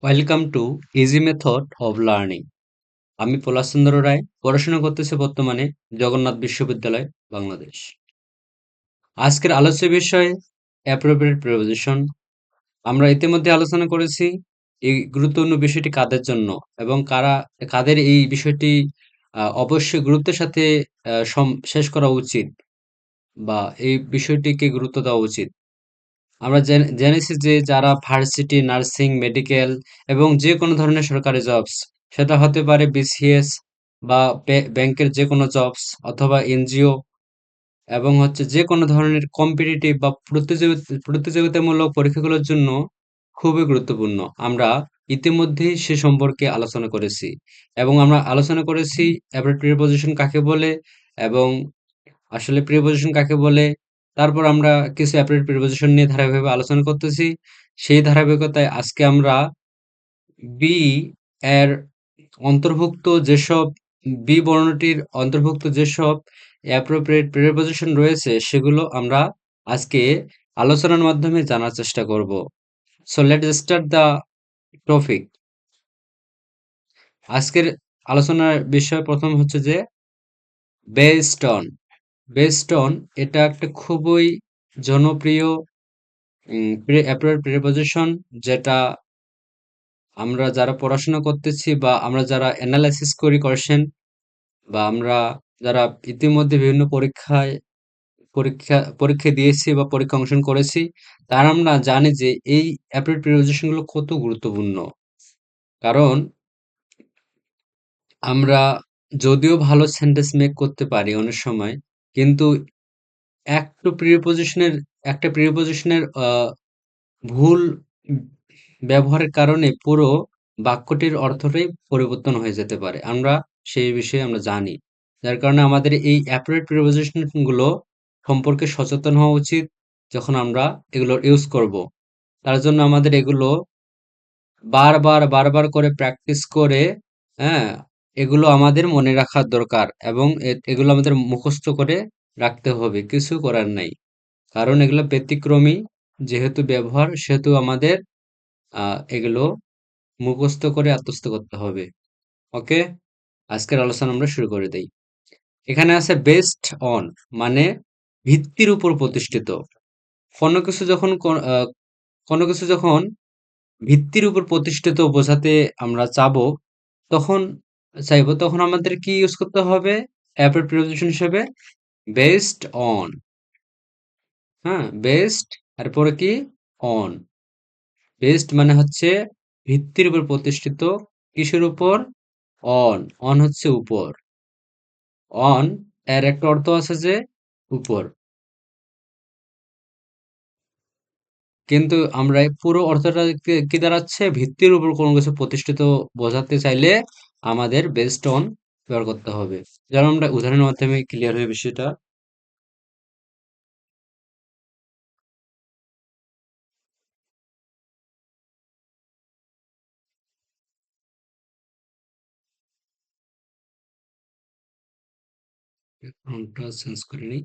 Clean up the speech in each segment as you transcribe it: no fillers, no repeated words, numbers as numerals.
Welcome to easy method of learning. আমি পলাশচন্দ্র রায়, পড়াশোনা করতেছি বর্তমানে জগন্নাথ বিশ্ববিদ্যালয়, বাংলাদেশ। আজকের আলোচ্য বিষয় অ্যাপ্রোপ্রিয়েট প্রিপোজিশন। আমরা ইতিমধ্যে আলোচনা করেছি এই গুরুত্বপূর্ণ বিষয়টি কাদের জন্য এবং কাদের এই বিষয়টি অবশ্যই গুরুত্বের সাথে শেষ করা উচিত বা এই বিষয়টিকে গুরুত্ব দেওয়া উচিত। আমরা জেনেছি যে যারা ভার্সিটি, নার্সিং, মেডিকেল এবং যে কোনো ধরনের সরকারি জবস, সেটা হতে পারে বিসিএস বা ব্যাংকের যে কোনো জবস অথবা এনজিও, এবং যে কোনো ধরনের কম্পিটিটিভ বা প্রতিযোগিতামূলক পরীক্ষাগুলোর জন্য খুবই গুরুত্বপূর্ণ। আমরা ইতিমধ্যেই সে সম্পর্কে আলোচনা করেছি এবং আমরা আলোচনা করেছি অ্যাপ্রোপ্রিয়েট প্রিপোজিশন কাকে বলে এবং আসলে প্রিপোজিশন কাকে বলে। তারপর আমরা কিছু অ্যাপ্রোপ্রিয়েট প্রিপোজিশন নিয়ে ধারাবাহিকভাবে আলোচনা করতেছি। সেই ধারাবাহিকতায় আজকে আমরা বি এর অন্তর্ভুক্ত যেসব বি বর্ণটির অন্তর্ভুক্ত যেসব অ্যাপ্রোপ্রিয়েট প্রিপোজিশন রয়েছে সেগুলো আমরা আজকে আলোচনার মাধ্যমে জানার চেষ্টা করব। So let's start the topic. আজকের আলোচনার বিষয় প্রথম যে বেসড অন। বেসড অন এটা একটা খুবই জনপ্রিয় প্রিপোজিশন, যেটা আমরা যারা পড়াশোনা করতেছি বা আমরা যারা অ্যানালাইসিস করি কোশ্চেন, বা আমরা যারা ইতিমধ্যে বিভিন্ন পরীক্ষা দিয়েছি বা পরীক্ষা অংশগ্রহণ করেছি, তারা আমরা জানি যে এই অ্যাপ্রোপ্রিয়েট প্রিপোজিশন গুলো কত গুরুত্বপূর্ণ। কারণ আমরা যদিও ভালো সেন্টেন্স মেক করতে পারি অনেক সময়, কিন্তু একটা প্রিপোজিশনের ভুল উম ব্যবহারের কারণে পুরো বাক্যটির অর্থটাই পরিবর্তন হয়ে যেতে পারে। আমরা সেই বিষয়ে আমরা জানি। যার কারণে আমাদের এই অ্যাপ্রোপ্রিয়েট প্রিপোজিশন গুলো সম্পর্কে সচেতন হওয়া উচিত যখন আমরা এগুলোর ইউজ করব। তার জন্য আমাদের এগুলো বারবার করে প্র্যাকটিস করে, হ্যাঁ? এগুলো আমাদের মনে রাখার দরকার এবং এগুলো আমাদের মুখস্থ করে রাখতে হবে। কিছু করার নাই। কারণ এগুলো ব্যতিক্রমী যেহেতু ব্যবহার, সেহেতু আমাদের এগুলো মুখস্থ করে আত্মস্থ করতে হবে। ওকে? আজকের আলোচনা আমরা শুরু করে দেই। এখানে আছে বেসড অন, মানে ভিত্তির উপর প্রতিষ্ঠিত। কোনো কিছু যখন কোনো কিছু যখন ভিত্তির উপর প্রতিষ্ঠিত বোঝাতে আমরা তখন তখন আমাদের কি ইউজ করতে হবে? অ্যাপ্রোপ্রিয়েট প্রিপোজিশন হিসেবে বেসড অন। হ্যাঁ? বেসড, এরপরে কি? অন। বেসড মানে ভিত্তির উপর প্রতিষ্ঠিত। কিসের উপর? অন। অন উপর। অন এর একটা অর্থ আছে যে উপর। কিন্তু আমরা এই পুরো অর্থটা কি দাঁড়াচ্ছে? ভিত্তির উপর কোনো কিছু প্রতিষ্ঠিত বোঝাতে চাইলে আমাদের বেসড অন ব্যবহার করতে হবে। যেমন আমরা উদাহরণের মাধ্যমে ক্লিয়ার হয় বিষয়টা। ব্যাকগ্রাউন্ডটা চেঞ্জ করে নিই।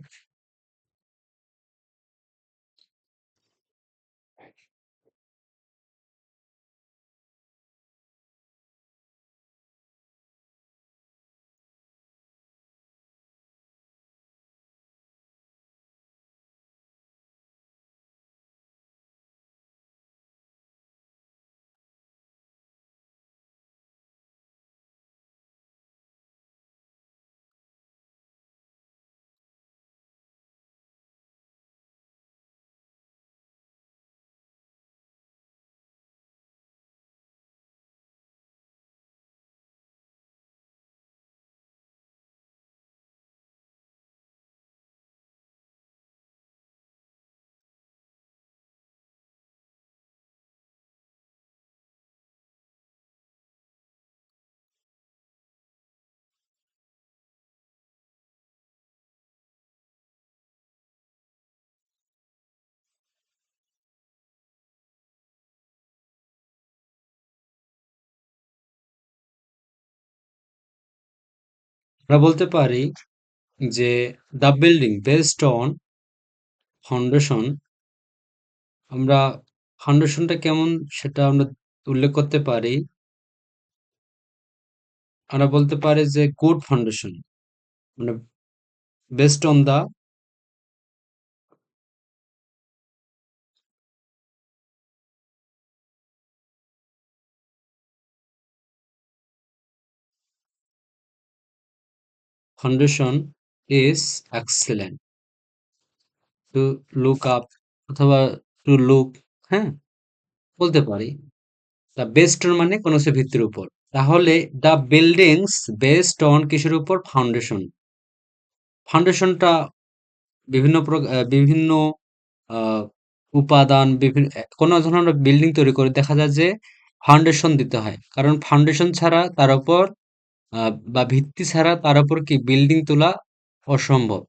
আমরা বলতে পারি যে the building based on foundation. আমরা ফাউন্ডেশনটা কেমন সেটা আমরা উল্লেখ করতে পারি, আমরা বলতে পারি যে গুড ফাউন্ডেশন, মানে based on the foundation is excellent to look up, অথবা টু লুক, হ্যাঁ, বলতে পারি। দ্য বেস্ট মানে কোনো কিছু ভিত্তির উপর। তাহলে দ্য বিল্ডিংস বেসড অন কিসের উপর? ফাউন্ডেশন। ফাউন্ডেশনটা বিভিন্ন আহ, উপাদান, বিভিন্ন কোনো যখন আমরা বিল্ডিং তৈরি করি দেখা যায় যে ফাউন্ডেশন দিতে হয়, কারণ ফাউন্ডেশন ছাড়া তার উপর বা ভিত্তি ছাড়া তার উপর কি বিল্ডিং তোলা অসম্ভব।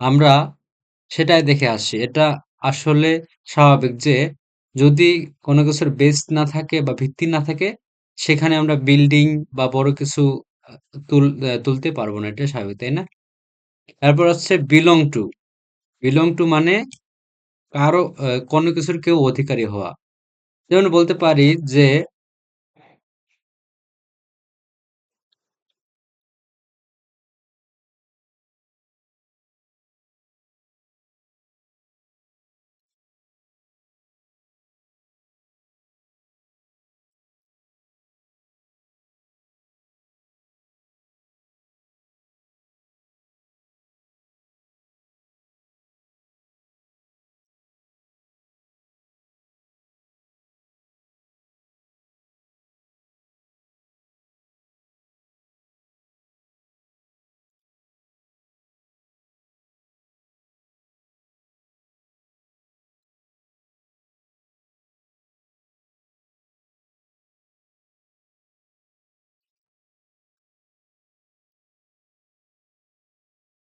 আমরা সেটাই দেখে আসছি। এটা আসলে স্বাভাবিক যে যদি কোনো কিছুর বেস না থাকে বা ভিত্তি না থাকে, সেখানে আমরা বিল্ডিং বা বড় কিছু আ তুলতে পারবো না। এটা স্বাভাবিক, তাই না? তারপর হচ্ছে বিলং টু। বিলং টু মানে কারো কোনো কিছুর কেউ অধিকারী হওয়া। যেমন বলতে পারি যে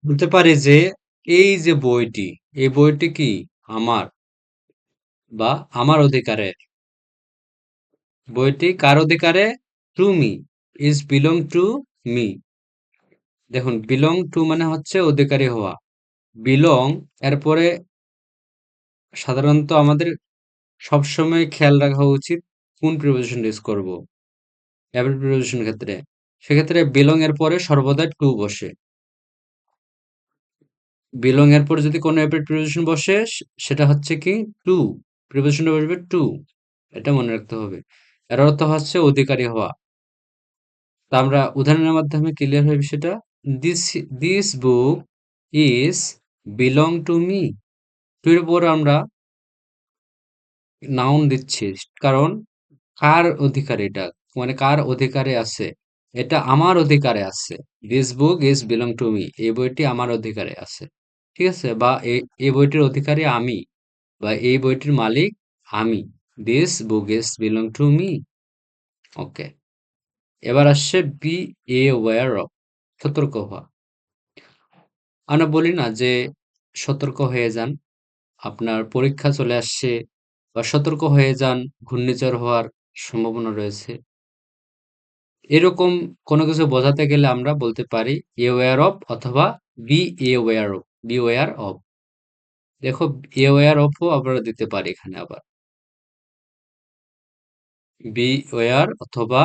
বলতে পারি যে এই যে বইটি, এই বইটি কি আমার বা আমার অধিকারের। বইটি কার অধিকারে? To me, is belong to me. দেখুন, বিলং টু মানে হচ্ছে অধিকারী হওয়া। বিলং এরপরে সাধারণত আমাদের সবসময় খেয়াল রাখা উচিত কোন প্রিপোজিশন ইউজ করব অ্যাবর্ট প্রিপোজিশন ক্ষেত্রে। সেক্ষেত্রে বিলং এর পরে সর্বদা টু বসে। বিলং এর পরে যদি কোনো অ্যাবর্ট প্রিপোজিশন বসে, সেটা হচ্ছে কি টু, প্রিপোজিশনটা বসবে টু। এটা মনে রাখতে হবে। এর অর্থ হচ্ছে অধিকারী হওয়া। তা আমরা উদাহরণের মাধ্যমে ক্লিয়ার হয় বিষয়টা। This this book is belong to me. Two এর পর আমরা নাউন দিচ্ছি, কারণ কার অধিকারে এটা, মানে কার অধিকারে আছে? এটা আমার অধিকারে আছে। This book is belong to me, এই বইটি আমার অধিকারে আছে। ঠিক আছে? বা এই বইটির অধিকারী আমি, বা এই বইটির মালিক আমি। This book is belong to me. Okay, এবার আসছে বি এ ওয়্যার অফ, সতর্ক হওয়া। আমরা বলি না যে সতর্ক হয়ে যান, আপনার পরীক্ষা চলে আসছে, বা সতর্ক হয়ে যান, ঘূর্ণিঝড় হওয়ার সম্ভাবনা রয়েছে। এরকম কোনো কিছু বোঝাতে গেলে আমরা বলতে পারি aware of অথবা be aware of, be aware of। দেখো, aware of ও আমরা দিতে পারি এখানে আবার, be aware অথবা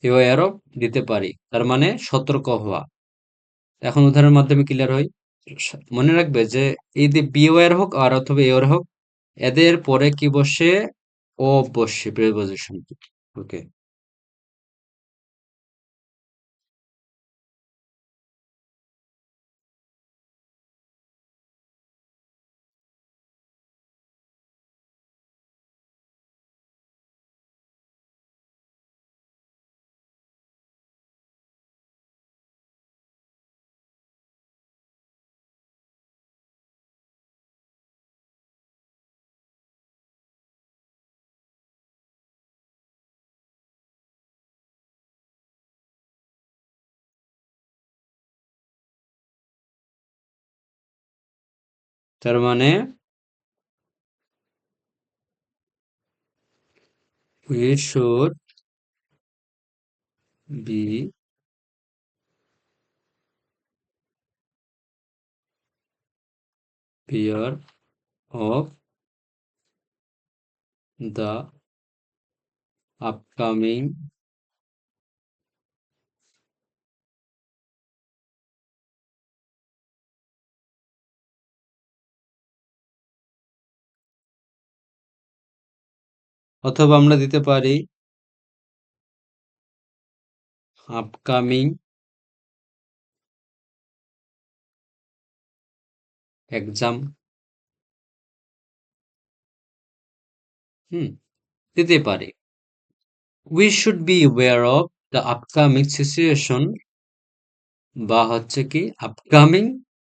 aware of দিতে পারি, তার মানে সতর্ক হওয়া। এখন উদাহরণের মাধ্যমে ক্লিয়ার হয়। মনে রাখবে যে এই যে be aware হোক আর অথবা aware হোক, এদের পরে কি বসে? of বসে, প্রিপোজিশন। ওকে, তার মানে we should be fear of the upcoming অথবা আমরা দিতে পারি আপকামিং এক্সাম। হুম, দিতে পারি। We should be aware of the upcoming situation বা হচ্ছে কি আপকামিং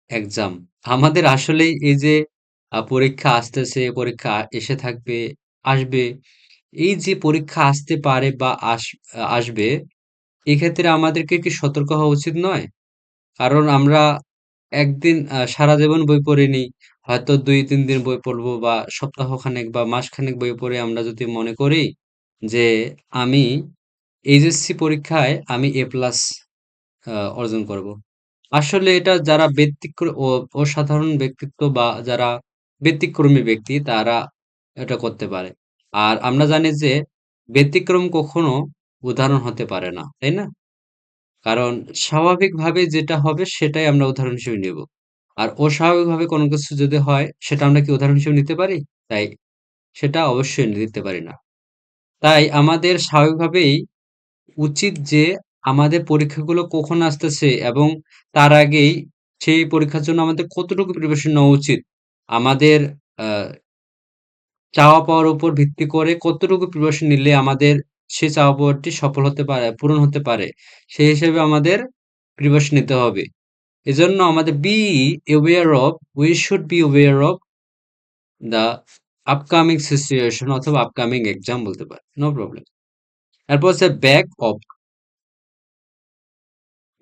এক্সাম। আমাদের আসলেই এই যে পরীক্ষা আসতেছে, পরীক্ষা এসে থাকবে, আসবে। এই যে পরীক্ষা আসতে পারে বা আসবে, এক্ষেত্রে আমাদেরকে কি সতর্ক হওয়া উচিত নয়? কারণ আমরা একদিন সারা জীবন বই পড়িনি। হয়তো ২-৩ দিন বই পড়বো বা সপ্তাহখানেক বা মাসখানেক বই পড়ে আমরা যদি মনে করি যে আমি এইচএসসি পরীক্ষায় আমি এ প্লাস অর্জন করব। আসলে এটা যারা অসাধারণ ব্যক্তিত্ব বা যারা ব্যতিক্রমী ব্যক্তি তারা এটা করতে পারে। আর আমরা জানি যে ব্যতিক্রম কখনো উদাহরণ হতে পারে না, তাই না? কারণ স্বাভাবিকভাবে যেটা হবে সেটাই আমরা উদাহরণ হিসেবে নেব। আর অস্বাভাবিকভাবে কোনো কিছু যদি হয় সেটা আমরা কি উদাহরণ হিসেবে নিতে পারি? তাই সেটা অবশ্যই নিতে পারি না। তাই আমাদের স্বাভাবিকভাবেই উচিত যে আমাদের পরীক্ষাগুলো কখন আসতেছে এবং তার আগেই সেই পরীক্ষার জন্য আমাদের কতটুকু প্রিপারেশন নেওয়া উচিত। আমাদের আ চাওয়া পাওয়ার উপর ভিত্তি করে কতটুকু প্রিপারেশন নিলে আমাদের সে চাওয়া পাওয়াটি সফল হতে পারে, পূরণ হতে পারে। সেই হিসেবে আমাদের প্রিপারেশন নিতে হবে। এজন্য আমাদের we should be aware of the upcoming situation অথবা upcoming এক্সাম বলতে পারি। No problem. এরপর হচ্ছে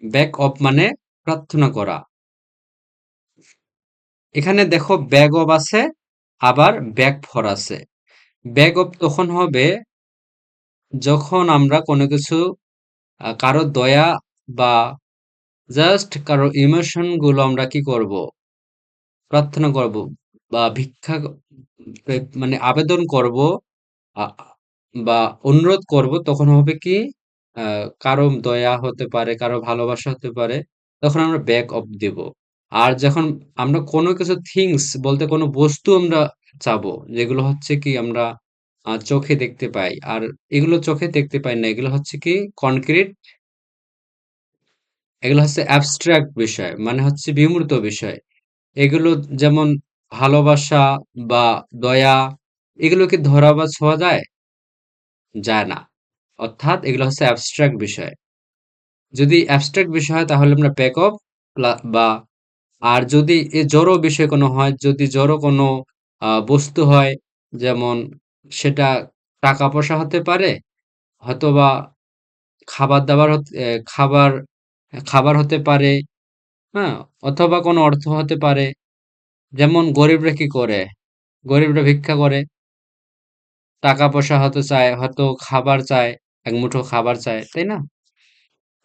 ব্যাক অফ মানে প্রার্থনা করা। এখানে দেখো ব্যাক অফ আছে আবার ব্যাক ফর আছে। ব্যাক অফ তখন হবে যখন আমরা কোনো কিছু কারো দয়া বা জাস্ট কারো ইমোশন গুলো আমরা কি করব প্রার্থনা করব বা ভিক্ষা মানে আবেদন করব আ বা অনুরোধ করব তখন হবে কি কারো দয়া হতে পারে, কারো ভালোবাসা হতে পারে। তখন আমরা ব্যাক অফ দিব। আর যখন আমরা কোনো কিছু থিংস বলতে কোনো বস্তু আমরা চাবো, যেগুলো হচ্ছে কি আমরা চোখে দেখতে পাই। আর এগুলো চোখে দেখতে পাই না। এগুলো হচ্ছে কি কনক্রিট, এগুলো হচ্ছে অ্যাবস্ট্রাক্ট বিষয়। মানে হচ্ছে বিমূর্ত বিষয়। এগুলো যেমন ভালোবাসা বা দয়া এগুলো কি ধরা বা ছোঁয়া যায়? যায় না। অর্থাৎ এগুলো হচ্ছে অ্যাবস্ট্রাক্ট বিষয়। যদি অ্যাবস্ট্রাক্ট বিষয় হয় তাহলে আমরা ব্যাক অফ বা আর যদি জড় বিষয় কোনো হয়, যদি জড় কোনো বস্তু হয় যেমন সেটা টাকা-পয়সা হতে পারে, হয়তোবা খাবার-দাবার খাবার খাবার হতে পারে, হ্যাঁ? অথবা কোনো অর্থ হতে পারে। যেমন গরিবরা কি করে? গরিবরা ভিক্ষা করে। টাকা-পয়সা হয়তো চায়, হয়তো খাবার চায়, এক মুঠো খাবার চায়, তাই না?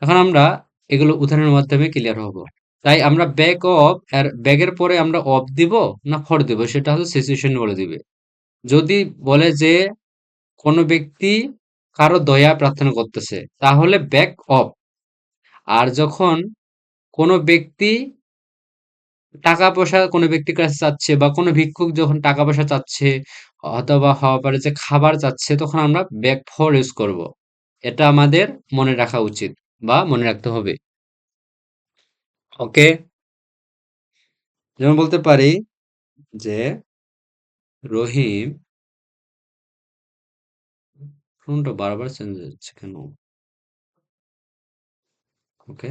এখন আমরা এগুলো উদাহরণের মাধ্যমে ক্লিয়ার হব। তাই আমরা ব্যাক অফ আর ব্যাকের পরে আমরা অফ দিব না ফর দিব সেটা হচ্ছে সিচুয়েশন বলে দিবে। যদি বলে যে কোনো ব্যক্তি কারো দয়া প্রার্থনা করতেছে তাহলে ব্যাক অফ। আর যখন কোনো ব্যক্তি টাকা পয়সা কোনো ব্যক্তির কাছে চাচ্ছে বা কোনো ভিক্ষুক যখন টাকা পয়সা চাচ্ছে অথবা হওয়া পারে যে খাবার চাচ্ছে তখন আমরা ব্যাক ফর ইউজ করব। এটা আমাদের মনে রাখা উচিত বা মনে রাখতে হবে। ওকে, যেমন বলতে পারি যে রহিম ফোনটা বারবার চেঞ্জ হচ্ছে কেন? ওকে,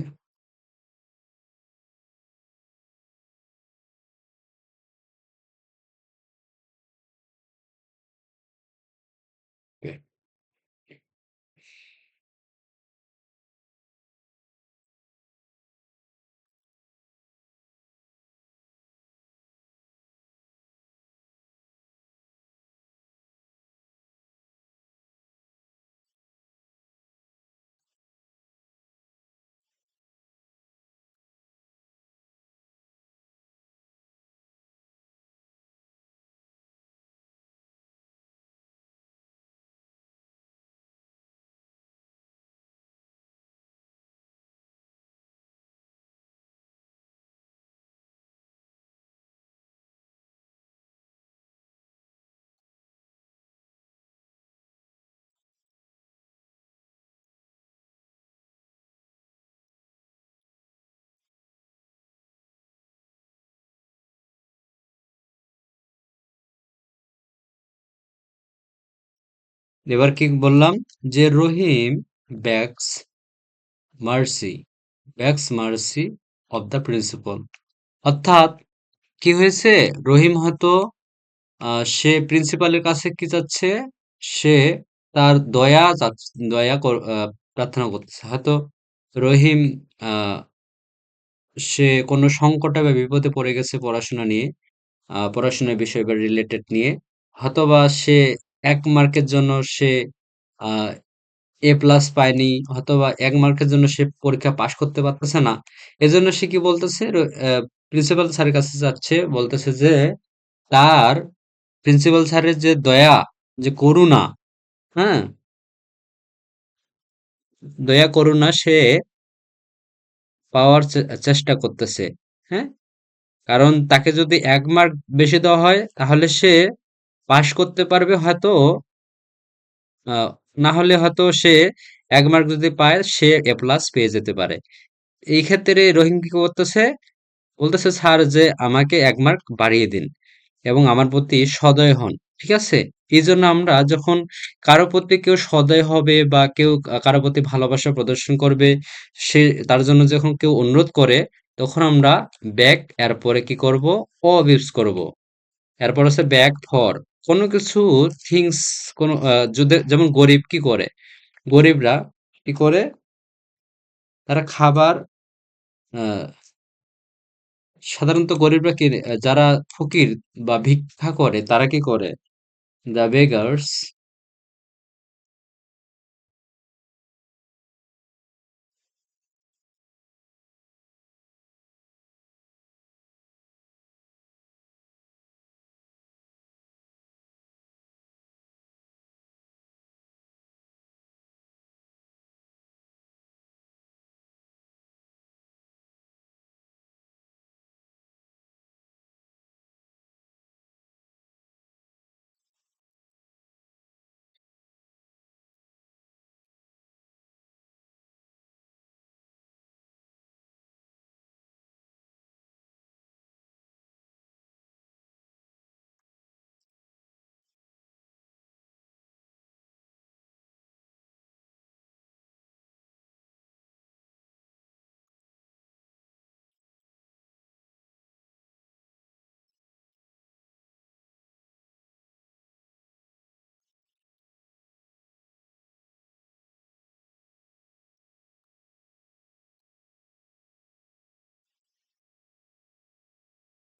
ওকে। এবার কি বললাম যে Rahim begs mercy mercy of the principal. অর্থাৎ কি হয়েছে, রহিম হয়তো সে প্রিন্সিপালের কাছে কি চাচ্ছে, সে তার প্রার্থনা করতেছে। হয়তো রহিম আহ, সে কোনো সংকটে বা বিপদে পড়ে গেছে পড়াশোনা নিয়ে, পড়াশোনার বিষয় বা রিলেটেড নিয়ে, হয়তোবা সে ১ মার্কের জন্য সে A+ পায়নি, হয়তোবা ১ মার্কের জন্য সে পরীক্ষা পাশ করতে পারতেছে না। এজন্য সে কি বলতেছে, প্রিন্সিপাল স্যারের কাছে যাচ্ছে, বলতেছে যে তার প্রিন্সিপাল স্যারের যে দয়া, যে করুণা, হ্যাঁ, দয়া করুণা সে পাওয়ার চেষ্টা করতেছে। হ্যাঁ, কারণ তাকে যদি ১ মার্ক বেশি দেওয়া হয় তাহলে সে পাশ করতে পারবে হয়তো, আহ, না হলে হয়তো সে ১ মার্ক যদি পায় সে A+ পেয়ে যেতে পারে। এই ক্ষেত্রে রহিম কি করতেছে, বলতেছে স্যার যে আমাকে ১ মার্ক বাড়িয়ে দিন এবং আমার প্রতি সদয় হন। ঠিক আছে? এই জন্য আমরা যখন কারো প্রতি কেউ সদয় হবে বা কেউ কারো প্রতি ভালোবাসা প্রদর্শন করবে, সে তার জন্য যখন কেউ অনুরোধ করে, তখন আমরা ব্যাক এরপরে কি করব, ইউজ করব। এরপর হচ্ছে ব্যাক ফর কোনো কিছু থিংস, কোনো যদি যেমন গরিব কি করে, গরিবরা কি করে, তারা খাবার, আহ, সাধারণত গরিবরা কি, যারা ফকির বা ভিক্ষা করে তারা কি করে, দ্য বেগার্স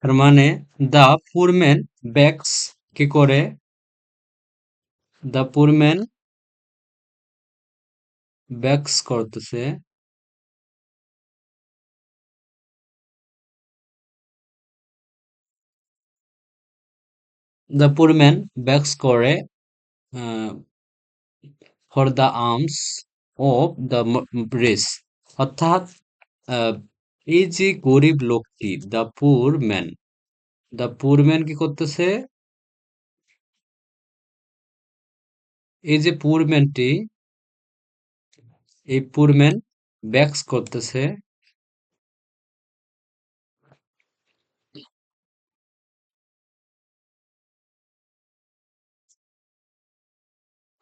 তার মানে দ্য পুর ম্যান বেগস কি করে, দ্য পুর ম্যান বেগস করতেছে, দ্য পুর ম্যান বেগস করে for the arms of the rich. অর্থাৎ আহ, এই যে গরিব লোকটি, দ্য পুর ম্যান কি করতেছে, এই যে পুর ম্যানটি, এই পুর ম্যান বেগস করতেছে,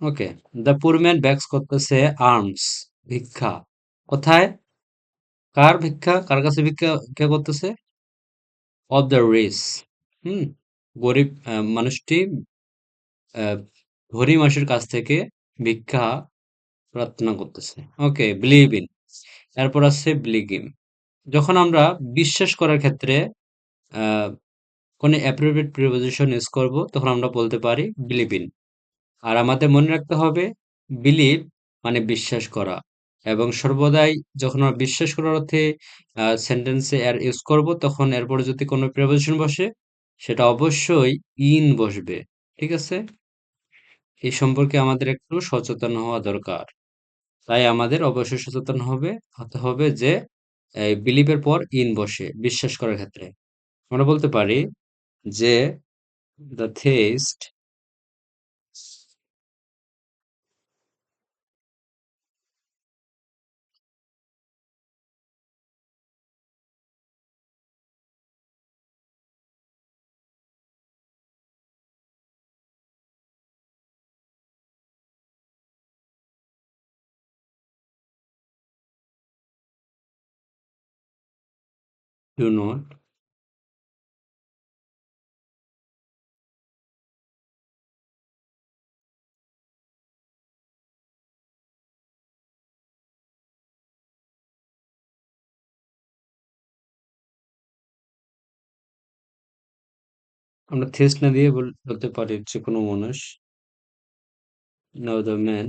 ওকে, দ্য পুর ম্যান বেগস করতেছে আর্মস, ভিক্ষা, কোথায়, কার ভিক্ষা, কার কাছে ভিক্ষা কে করতেছে, অফ দ্য রিচ, হুম, গরিব মানুষটি আহ, ধনী মানুষের কাছ থেকে ভিক্ষা প্রার্থনা করতেছে। ওকে, বিলিভ ইন, এরপর আছে বিলিভ। যখন আমরা বিশ্বাস করার ক্ষেত্রে আহ, কোনো অ্যাপ্রোপ্রিয়েট প্রিপোজিশন ইউজ করব, তখন আমরা বলতে পারি বিলিভ ইন। আর আমাদের মনে রাখতে হবে, বিলিভ মানে বিশ্বাস করা, এবং সর্বদাই যখন আমরা বিশ্বাস করার অর্থে সেন্টেন্সে এর ইউজ করব, তখন এরপরে যদি কোনো প্রিপোজিশন বসে, সেটা অবশ্যই ইন বসবে। ঠিক আছে? এই সম্পর্কে আমাদের একটু সচেতন হওয়া দরকার। তাই আমাদের অবশ্যই সচেতন হতে হবে যে এই বিলিভের পর ইন বসে বিশ্বাস করার ক্ষেত্রে। আমরা বলতে পারি যে দ্য থেইস্ট ডু নট আমরা থেস না দিয়ে বলতে পারি যে কোনো মানুষ। Now the man.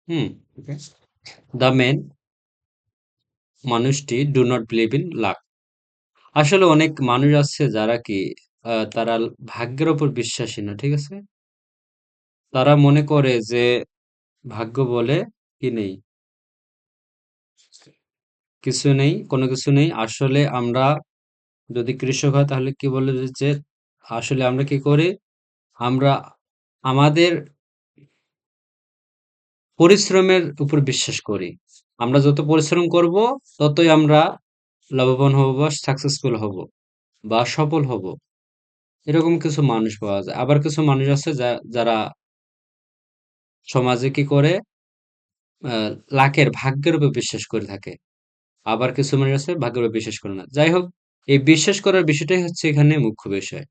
Hmm, okay. The man, মানুষটি do not believe in luck. আসলে অনেক মানুষ আছে যারা কি তারা ভাগ্যের উপর বিশ্বাসী না, ঠিক আছে? তারা মনে করে যে ভাগ্য বলে কি নেই, কিছু নেই, কোনো কিছু নেই। আসলে আমরা যদি কৃষক হয় তাহলে কি বলে যে আসলে আমরা কি করি, আমরা আমাদের পরিশ্রমের উপর বিশ্বাস করি। আমরা যত পরিশ্রম করব ততই আমরা লাভবান হব বা সাকসেসফুল হব বা সফল হব। এরকম কিছু মানুষ পাওয়া যায়। আবার কিছু মানুষ আছে যারা সমাজে কি করে লাকের ভাগ্যের উপর বিশ্বাস করে থাকে। আবার কিছু মানুষ আছে ভাগ্যের উপর বিশ্বাস করে না। যাই হোক, এই বিশ্বাস করার বিষয়টাই হচ্ছে এখানে মুখ্য বিষয়।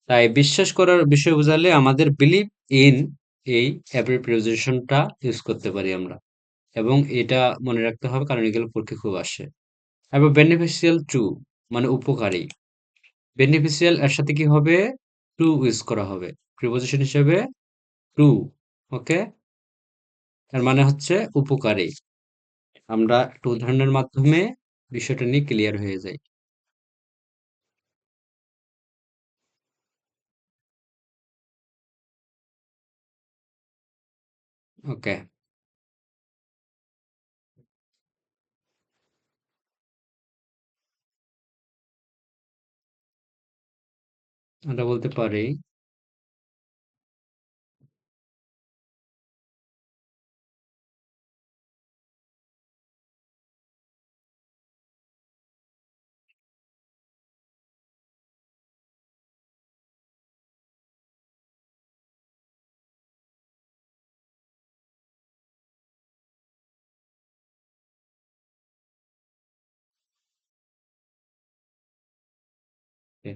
তাই বিশ্বাস করার বিষয় বোঝালে আমাদের বিলিভ ইন, এই অ্যাব্রেভিয়েশনটা প্রিপোজিশনটা ইউজ করতে পারি আমরা। এবং এটা মনে রাখতে হবে কারণ এগুলো পরীক্ষায় খুব আসে। এবার বেনিফিশিয়াল টু মানে উপকারী। বেনিফিশিয়াল এর সাথে কি হবে? টু ইউজ করা হবে। প্রিপোজিশন হিসেবে টু। ওকে? এর মানে হচ্ছে উপকারী। আমরা একটা উদাহরণের মাধ্যমে বিষয়টা নিয়ে ক্লিয়ার হয়ে যাই। ওকে, আমরা বলতে পারি এ,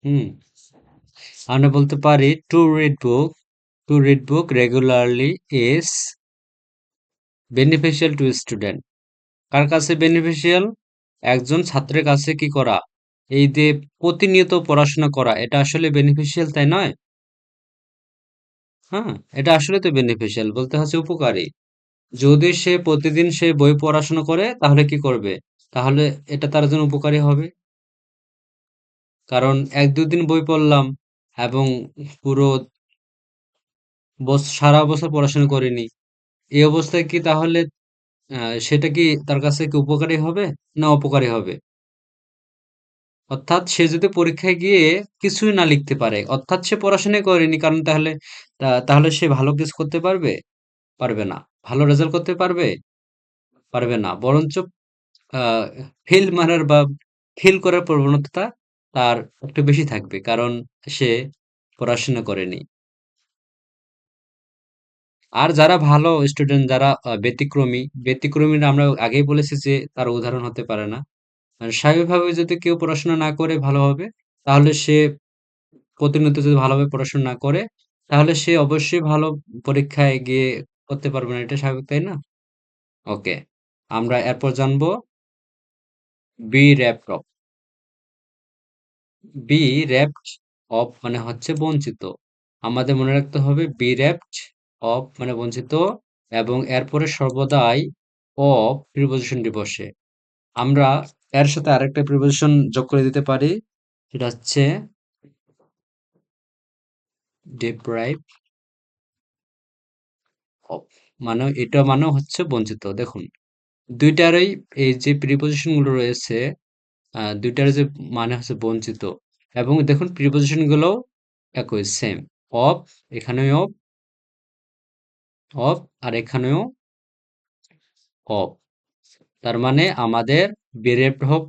হুম, আমরা বলতে পারি to read book regularly is beneficial to student. কার কাছে বেনিফিশিয়াল? একজন ছাত্রের কাছে কি করা, এই যে প্রতিনিয়ত পড়াশোনা করা, এটা আসলে বেনিফিশিয়াল, তাই নয়? হ্যাঁ, এটা আসলে তো বেনিফিশিয়াল, বলতে হচ্ছে উপকারী। যদি সে প্রতিদিন সে বই পড়াশোনা করে তাহলে কি করবে? তাহলে এটা তার জন্য উপকারী হবে। কারণ এক দুদিন বই পড়লাম এবং পুরো সারা বছর পড়াশোনা করিনি, এই অবস্থায় কি তাহলে সেটা কি তার কাছে কি উপকারী হবে না অপকারী হবে? অর্থাৎ সে যদি পরীক্ষায় গিয়ে কিছুই না লিখতে পারে, অর্থাৎ সে পড়াশোনাই করেনি, কারণ তাহলে তাহলে সে ভালো কিছু করতে পারবে? পারবে না। ভালো রেজাল্ট করতে পারবে? পারবে না। বরঞ্চ আহ ফেল মারার বা ফেল করার প্রবণতা তার একটু বেশি থাকবে, কারণ সে পড়াশোনা করেনি। আর যারা ভালো স্টুডেন্ট, যারা ব্যতিক্রমী, ব্যতিক্রমীরা আমরা আগেই বলেছি যে তার উদাহরণ হতে পারে না। আর স্বাভাবিকভাবে যদি কেউ পড়াশোনা না করে ভালোভাবে, তাহলে সে প্রতিনিয়ত যদি ভালোভাবে পড়াশোনা না করে, তাহলে সে অবশ্যই ভালো পরীক্ষায় গিয়ে করতে পারবে না। এটা স্বাভাবিক, তাই না? ওকে। আমরা এরপর জানবো bereft of. Bereft of মানে হচ্ছে বঞ্চিত। আমাদের মনে রাখতে হবে বি র‍্যাপড অফ মানে বঞ্চিত, এবং এরপরে সর্বদাই অফ প্রিপোজিশনটি বসে। আমরা এর সাথে আরেকটা প্রিপোজিশন যোগ করে দিতে পারি, সেটা হচ্ছে ডিপ্রাইভ অফ, মানে এটা মানে হচ্ছে বঞ্চিত। দেখুন, দুইটারই এই যে প্রিপোজিশন গুলো রয়েছে, দুইটার যে মানে হচ্ছে বঞ্চিত, এবং দেখুন প্রিপোজিশন গুলো একই, সেম। অফ, এখানেও অফ, অফ, আর এখানেও অফ। তার মানে আমাদের বিরেপ্ট হোক,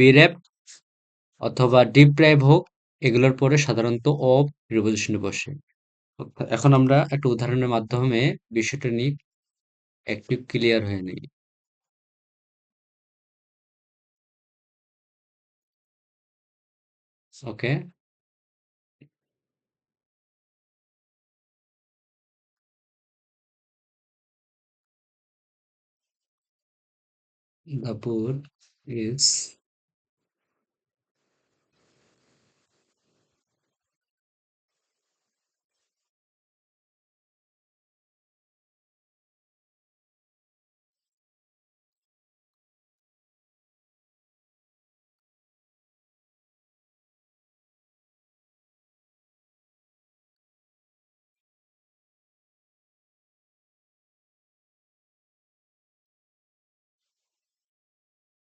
বিরেপ্ট অথবা ডিপ্রাইভ হোক, এগুলোর পরে সাধারণত অফ প্রিপোজিশনে বসে। এখন আমরা একটা উদাহরণের মাধ্যমে বিষয়টা নিয়ে একটু ক্লিয়ার হয়ে নিই। ওকে। The board is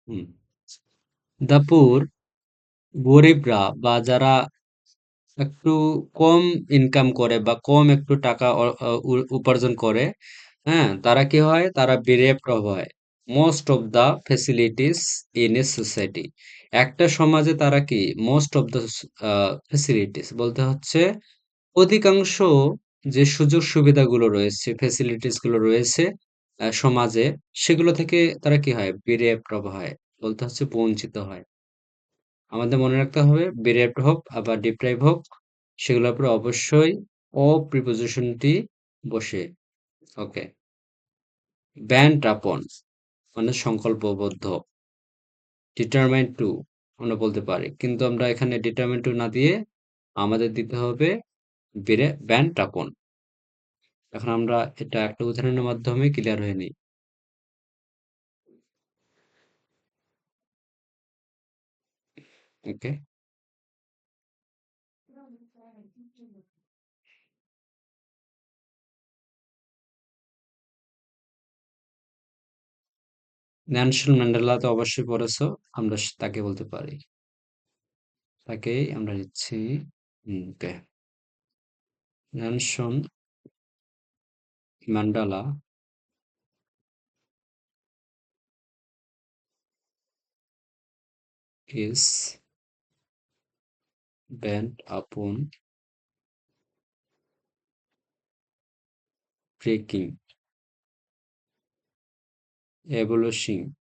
hmm, the poor, গরিবরা বা যারা একটু কম ইনকাম করে বা কম একটু টাকা উপার্জন করে, হ্যাঁ, তারা কি হয়, তারা bereft হয় most of the facilities in a society. একটা সমাজে তারা কি মোস্ট অফ দা ফেসিলিটিস বলতে হচ্ছে অধিকাংশ যে সুযোগ সুবিধাগুলো রয়েছে, ফেসিলিটিস গুলো রয়েছে সমাজে, সেগুলো থেকে তারা কি হয়, bereft হয়, বলতে হচ্ছে বঞ্চিত হয়। আমাদের মনে রাখতে হবে bereft হোক আবার deprive হোক, সেগুলোর উপরে অবশ্যই ও প্রিপোজিশনটি বসে। ওকে। band upon মানে সংকল্পবদ্ধ। determined to আমরা বলতে পারি, কিন্তু আমরা এখানে determined to না দিয়ে আমাদের দিতে হবে band upon। এখন আমরা এটা একটা উদাহরণের মাধ্যমে ক্লিয়ার হয়ে নিই। ওকে। নেলসন ম্যান্ডেলা তো অবশ্যই পড়েছো, আমরা তাকে বলতে পারি, তাকেই আমরা নিচ্ছি। Okay. Nelson Mandela is bent upon breaking, abolishing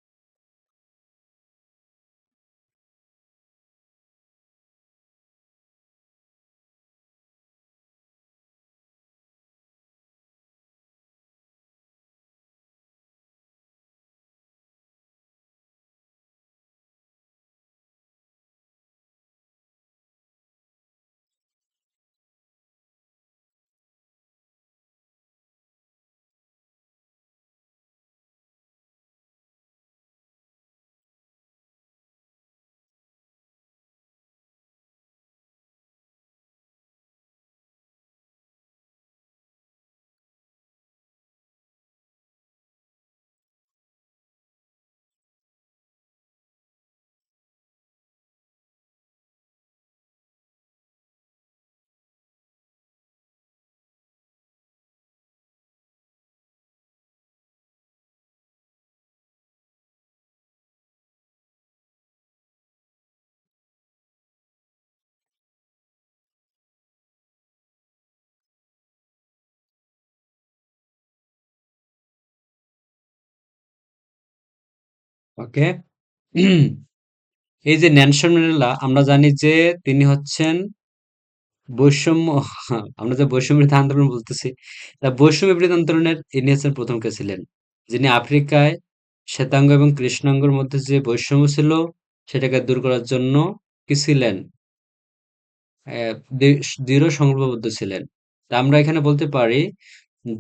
okay. এই যে নেলসন ম্যান্ডেলা আমরা জানি যে তিনি হচ্ছেন বৈষম্য আমরা যে বৈষম্য বিরোধী আন্দোলন বলতেছি, তা বৈষম্য বিরোধী আন্দোলনের ইনি হচ্ছেন প্রথম কে ছিলেন, যিনি আফ্রিকায় শ্বেতাঙ্গ এবং কৃষ্ণাঙ্গের মধ্যে যে বৈষম্য ছিল সেটাকে দূর করার জন্য কি ছিলেন, দৃঢ় সংকল্পবদ্ধ ছিলেন। তা আমরা এখানে বলতে পারি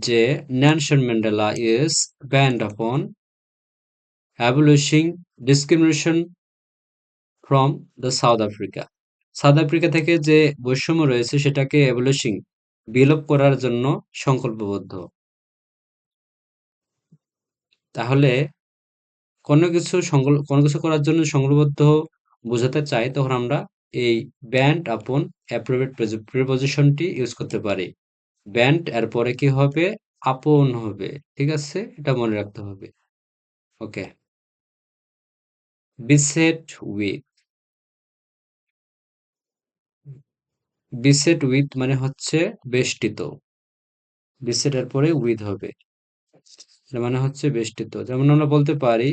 যে নেলসন ম্যান্ডেলা ইজ ব্যান্ড আপন abolishing discrimination from the south Africa. South Africa থেকে যে বৈষম্য রয়েছে সেটাকে অ্যাবলিশিং বিলোপ করার জন্য সংকল্পবদ্ধ। তাহলে কোনো কিছু করার জন্য সংকল্পবদ্ধ বোঝাতে চাই তখন আমরা এই ব্যান্ড আপন অ্যাপ্রোপ্রিয়েট প্রিপজিশনটি ইউজ করতে পারি। ব্যান্ড এর পরে কি হবে? আপন হবে। ঠিক আছে? এটা মনে রাখতে হবে। Okay. Beset with. Beset with মানে হচ্ছে বেষ্টিত। বিসেট এর পরে উইথ হবে। এর মানে হচ্ছে বেষ্টিত। যেমন আমরা বলতে পারি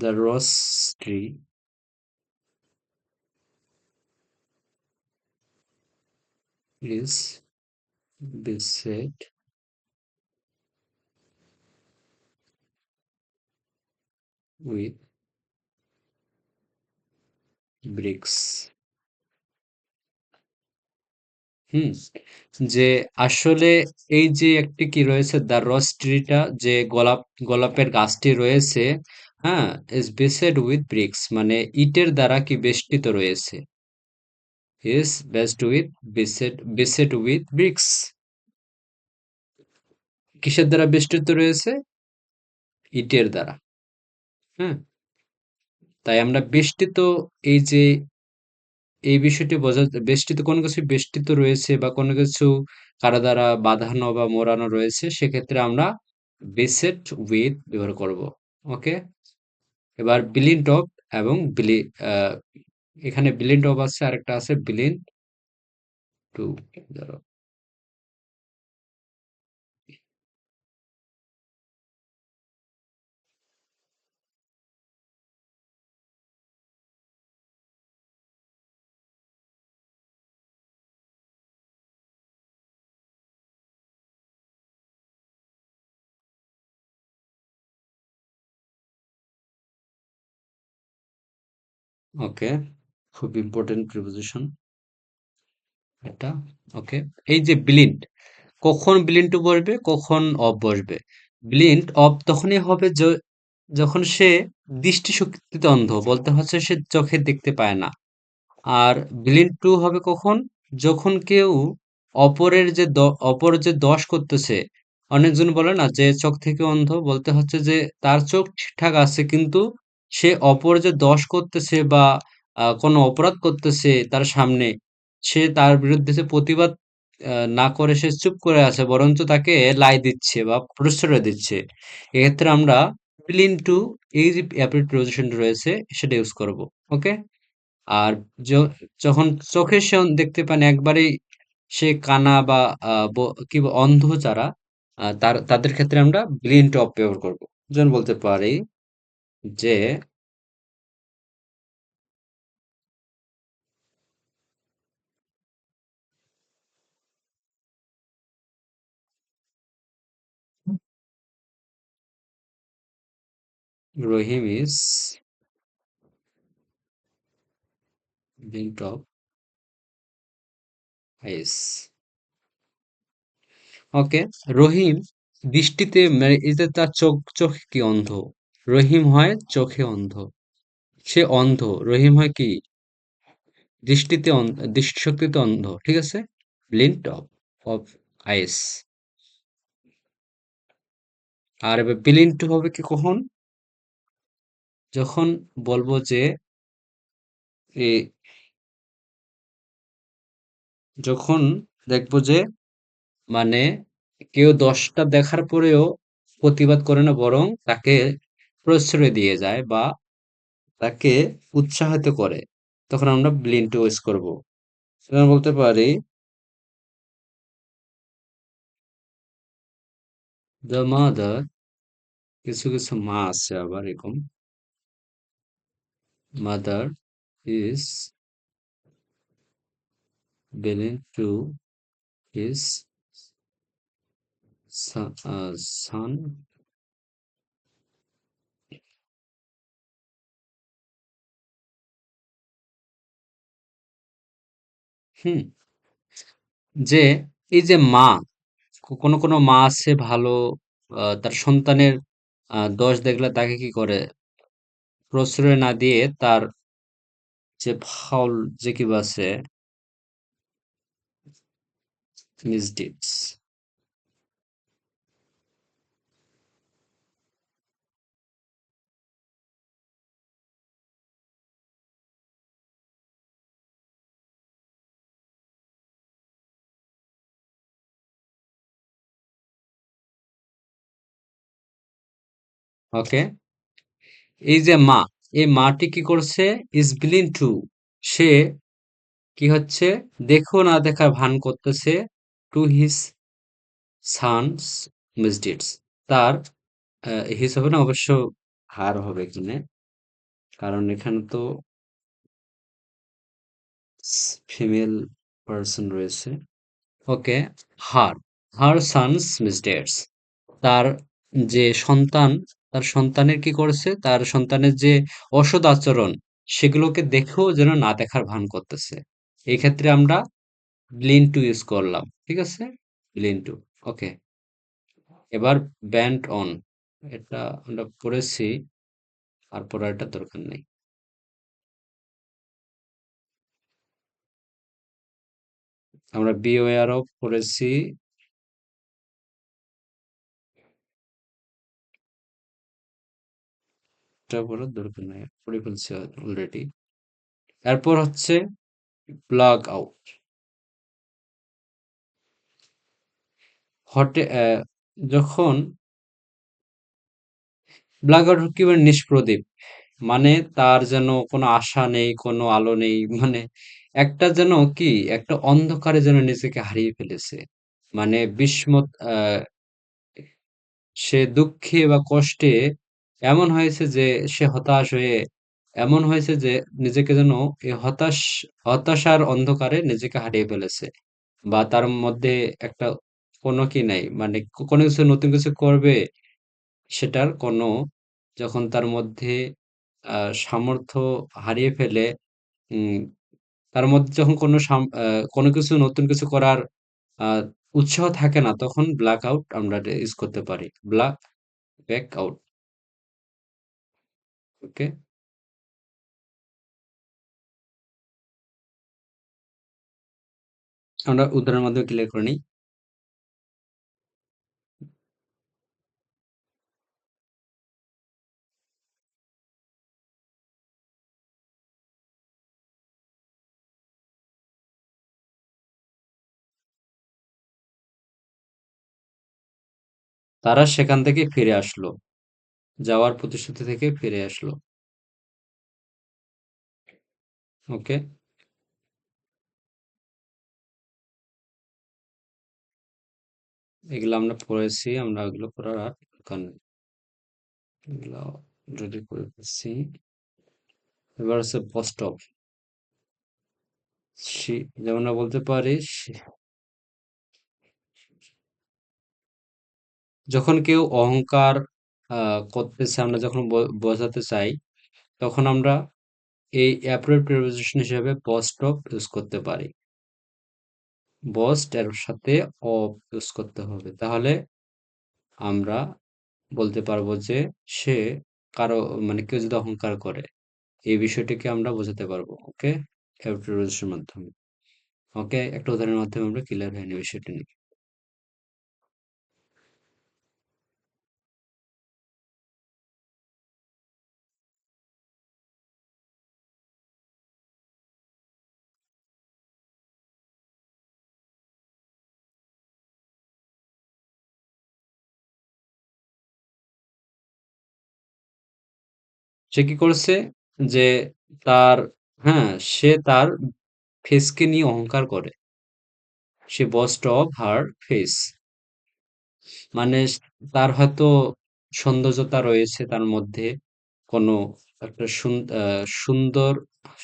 the rose tree is beset with bricks. হুম, যে আসলে এই যে একটি কি রয়েছে দ্য রস ট্রিটা যে গোলাপের গাছটি রয়েছে, হ্যাঁ, ইজ বেসেড উইথ ব্রিক্স মানে ইটের দ্বারা কি বেষ্টিত রয়েছে। Is based with based with bricks. কিসের দ্বারা বেষ্টিত রয়েছে? ইটের দ্বারা। হ্যাঁ, তাই আমরা বেষ্টিত, এই যে এই বিষয়টি বোঝা, বেষ্টিত কোনো কিছু বেষ্টিত রয়েছে বা কোনো কিছু কারো দ্বারা বাঁধানো বা মোড়ানো রয়েছে সেক্ষেত্রে আমরা বেসেট উইথ ব্যবহার করব। ওকে। এবার বিলিন্ড অফ এবং আহ, এখানে বিলিন্ড অফ আছে, আরেকটা আছে বিলিন্ড টু। ওকে, খুব ইম্পর্টেন্ট প্রিপোজিশন এটা। ওকে। এই যে ব্লিন্ড, কখন ব্লিন্ড টু বসবে, কখন অফ বসবে? ব্লিন্ড অফ তখনই হবে যখন সে দৃষ্টিশক্তিতে অন্ধ, বলতে হচ্ছে সে চোখে দেখতে পায় না। আর ব্লিন্ড টু হবে কখন? যখন কেউ অপর যে দোষ করতেছে, অনেকজন বলে না যে চোখ থেকে অন্ধ, বলতে হচ্ছে যে তার চোখ ঠিকঠাক আছে কিন্তু সে অপর যে দোষ করতেছে বা কোনো অপরাধ করতেছে তার সামনে, সে তার বিরুদ্ধে যে প্রতিবাদ না করে সে চুপ করে আছে, বরঞ্চ তাকে লাই দিচ্ছে বা প্রশ্রয় দিচ্ছে। এক্ষেত্রে আমরা ব্লিন্ড টু, এই যে অ্যাপ্রোপ্রিয়েট প্রিপোজিশনটা রয়েছে সেটা ইউজ করব। ওকে। আর যখন চোখে সে দেখতে পান একবারেই, সে কানা বা কি অন্ধ যারা, তাদের ক্ষেত্রে আমরা ব্লিন্ড অফ ব্যবহার করব। যেমন বলতে পারি যে রহিম ইজ ব্লিন্ড অফ আইস। ওকে। রহিম দৃষ্টিতে মানে এই যে তার চোখে কি অন্ধ, রহিম হয় চোখে অন্ধ, সে অন্ধ, রহিম হয় কি দৃষ্টিশক্তিতে অন্ধ। ঠিক আছে? ব্লিন্ড অফ অফ আইস। আর এবার ব্লিন্ড টু হবে কি কখন? যখন বলবো যে এ যখন দেখবো যে মানে কেউ দশটা দেখার পরেও প্রতিবাদ করে না, বরং তাকে প্রশ্রয় দিয়ে যায় বা তাকে উৎসাহিত করে, তখন আমরা ব্লিন্ড টু ইউজ করবো। যেমন বলতে পারি দ্য মাদার, কিছু কিছু মা আছে আবার এরকম, mother is willing to his son, হুম, যে এই যে মা, কোনো কোনো মা আছে ভালো, তার সন্তানের দোষ দেখলে তাকে কি করে, প্রশ্রয় না দিয়ে তার যে ফাউল যে কি আছে মিসডিডস। ওকে, এই যে মা, এই মাটি কি করছে, ইজ বিলিং টু, সে কি হচ্ছে, দেখো না দেখার ভান করতেছে, টু হিজ সানস মিসডিডস, তার হিস হবে না, অবশ্য হার হবে এখানে, কারণ এখানে তো ফিমেল পার্সন রয়েছে। ওকে, হার, হার সানস মিসডিডস, তার যে সন্তান, তার সন্তানের কি করেছে, তার সন্তানের যে অসৎ আচরণ, সেগুলোকে দেখেও যেন না দেখার ভান করতেছে। এই ক্ষেত্রে আমরা ব্লিন টু ইউজ করলাম, ঠিক আছে, ব্লিন টু। ওকে, এবার ব্যান্ড অন, এটা আমরা পড়েছি, আর পড়ার এটা দরকার নেই। আমরা বি ওয়ার অফ পড়েছি, এটা পড়ার দরকার নেই, পড়ে ফেলছি অলরেডি। এরপর হচ্ছে প্লাগ আউট, হটে যখন প্লাগ আউট কি মানে নিষ্প্রদীপ, মানে তার যেন কোনো আশা নেই, কোনো আলো নেই, মানে একটা যেন কি, একটা অন্ধকারে যেন নিজেকে হারিয়ে ফেলেছে, মানে বিস্মত, সে দুঃখে বা কষ্টে এমন হয়েছে যে সে হতাশ হয়ে, এমন হয়েছে যে নিজেকে যেন এই হতাশার অন্ধকারে নিজেকে হারিয়ে ফেলেছে, বা তার মধ্যে একটা কোনো কি নাই, মানে কোনো কিছু নতুন কিছু করবে, সেটার কোনো, যখন তার মধ্যে সামর্থ্য হারিয়ে ফেলে, উম, তার মধ্যে যখন কোনো কিছু নতুন কিছু করার আহ, উৎসাহ থাকে না, তখন ব্ল্যাক আউট আমরা ইউজ করতে পারি, ব্ল্যাক ব্যাক আউট। ওকে, আমরা উদাহরণের মাধ্যমে ক্লিয়ার করে নিই। তারা সেখান থেকে ফিরে আসলো, যাওয়ার প্রতিশ্রুতি থেকে ফিরে আসলো। ওকে, এগুলো আমরা পড়েছি, আমরা ওগুলো পড়ার আর দরকার নেই, এগুলো রেডি করে ফেলছি। এবার হচ্ছে পোস্ট অফ, যেমন আমরা বলতে পারি যখন কেউ অহংকার করতেছে, আমরা যখন বোঝাতে চাই, তখন আমরা এই অ্যাপ্রোপ্রিয়েট প্রিপোজিশন হিসেবে পোস্ট অফ ইউজ করতে পারি, বস্ট এর সাথে অফ ইউজ করতে হবে, তাহলে আমরা বলতে পারবো যে সে কারো, মানে কেউ যদি অহংকার করে, এই বিষয়টিকে আমরা বোঝাতে পারবো। ওকে, অ্যাপ্রোপ্রিয়েশনের মাধ্যমে। ওকে, একটা উদাহরণের মাধ্যমে আমরা ক্লিয়ার হয়ে নিই বিষয়টি নিয়ে। সে কি করেছে, যে তার, হ্যাঁ, সে তার ফেসকে নিয়ে অহংকার করে, সে বস্ট অফ হার ফেস, মানে তার হয়তো সৌন্দর্যতা রয়েছে তার মধ্যে। কোনো একটা সুন্দর